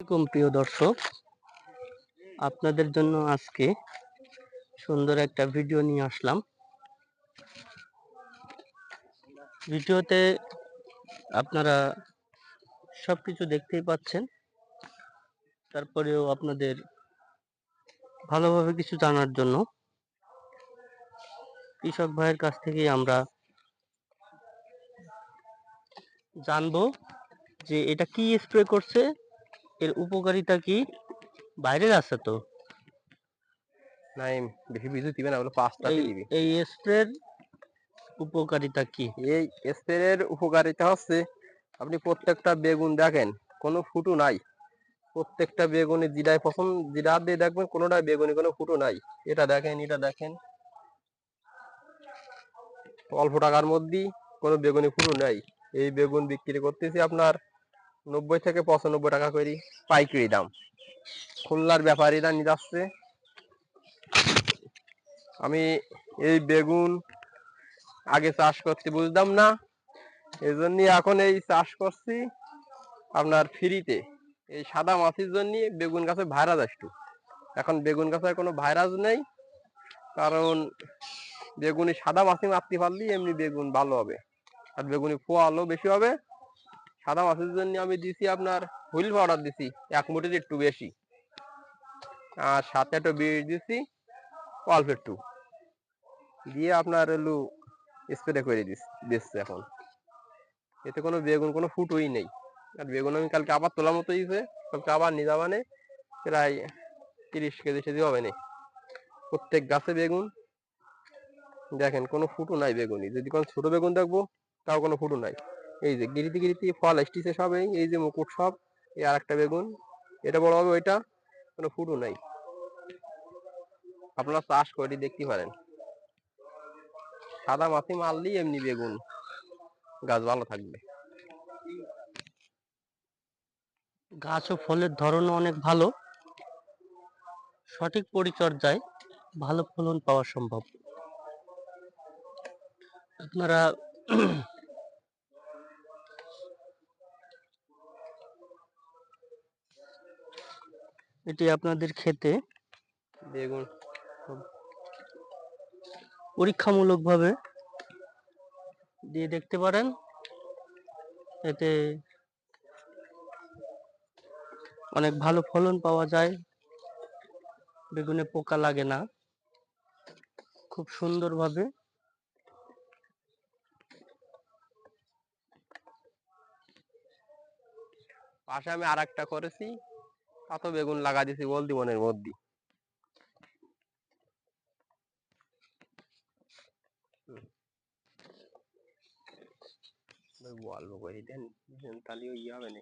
আসসালামাইকুম প্রিয় দর্শক, আপনাদের জন্য আজকে সুন্দর একটা ভিডিও নিয়ে আসলাম। ভিডিওতে আপনারা সবকিছু দেখতেই পাচ্ছেন, তারপরেও আপনাদের ভালোভাবে কিছু জানার জন্য কৃষক ভাইয়ের কাছ থেকে আমরা জানবো যে এটা কি স্প্রে করছে, এর উপকারিতা কি। বাইরের আছে তো নাই, বেশি বিদ্যুৎ দিবে না, বলে 5টাতে দিবি। এই স্প্রের উপকারিতা কি? এই স্প্রের উপকারিতা হচ্ছে, আপনি প্রত্যেকটা বেগুন দেখেন কোনো ফুটো নাই। প্রত্যেকটা বেগুনে যেটাই প্রথম যেটা দিয়ে দেখবেন কোনোটা বেগুনে কোনো ফুটো নাই। এটা দেখেন, এটা দেখেন, অল্প টাকার মধ্যেই কোনো বেগুনে ফুটো নাই। এই বেগুন বিক্রি করতেছি আপনার 90 থেকে 95 টাকা করে পাইকারি দাম। খুলনার ব্যাপারীরা নিয়ে যাচ্ছে। আমি এই বেগুন আগে চাষ করতে বুঝতাম না, এই জন্য এখন এই চাষ করছি আপনার ফ্রিতে। এই সাদা মাছির জন্য বেগুন গাছে ভাইরাস আসতো, এখন বেগুন গাছে কোনো ভাইরাস নেই। কারণ বেগুনি সাদা মাছি মারতে পারলে এমনি বেগুন ভালো হবে, আর বেগুনি ফলও বেশি হবে। সাদা মাছির জন্য আমি দিছি আপনার হুইল পাউডার দিছি 1 মুঠির একটু বেশি, আর সাথে একটু বিষ দিছি অল্প একটু দিয়ে আপনার এলু স্প্রে করে দিচ্ছে। এখন এতে কোনো বেগুন কোনো ফুটোই নেই। আর বেগুন আমি কালকে আবার তোলা মতো হয়েছে, কালকে আবার নিয়ে যাবানে প্রায় 30 কেজি হবে না। প্রত্যেক গাছে বেগুন দেখেন কোনো ফুটো নাই বেগুনি। যদি কোনো ছোট বেগুন দেখবো তাও কোনো ফুটো নাই। এই যে গিরিতে গিরিতে ফল আসতেছে সব, এই যে মুকুট সব। এই আর একটা বেগুন, এটা বড় হবে, ওইটা কোনো ফুটো নাই। আপনারা চাষ করে দেখতে পারেন, সাদা মাছি মারলেই এমনি বেগুন গাছ ভালো থাকবে। গাছ ও ফলের ধরনও অনেক ভালো, সঠিক পরিচর্যায় ভালো ফলন পাওয়া সম্ভব। আপনারা এটি আপনাদের ক্ষেতে বেগুন পরীক্ষামূলকভাবে দিয়ে দেখতে পারেন, এতে অনেক ভালো ফলন পাওয়া যায়, বেগুনে পোকা লাগে না, খুব সুন্দরভাবে। পাশে আমি আর একটা করেছি, কত বেগুন লাগা দিছি বলদি মনের মধ্যে। অল্প করে দেন, তাহলে ইয়ে হবে না।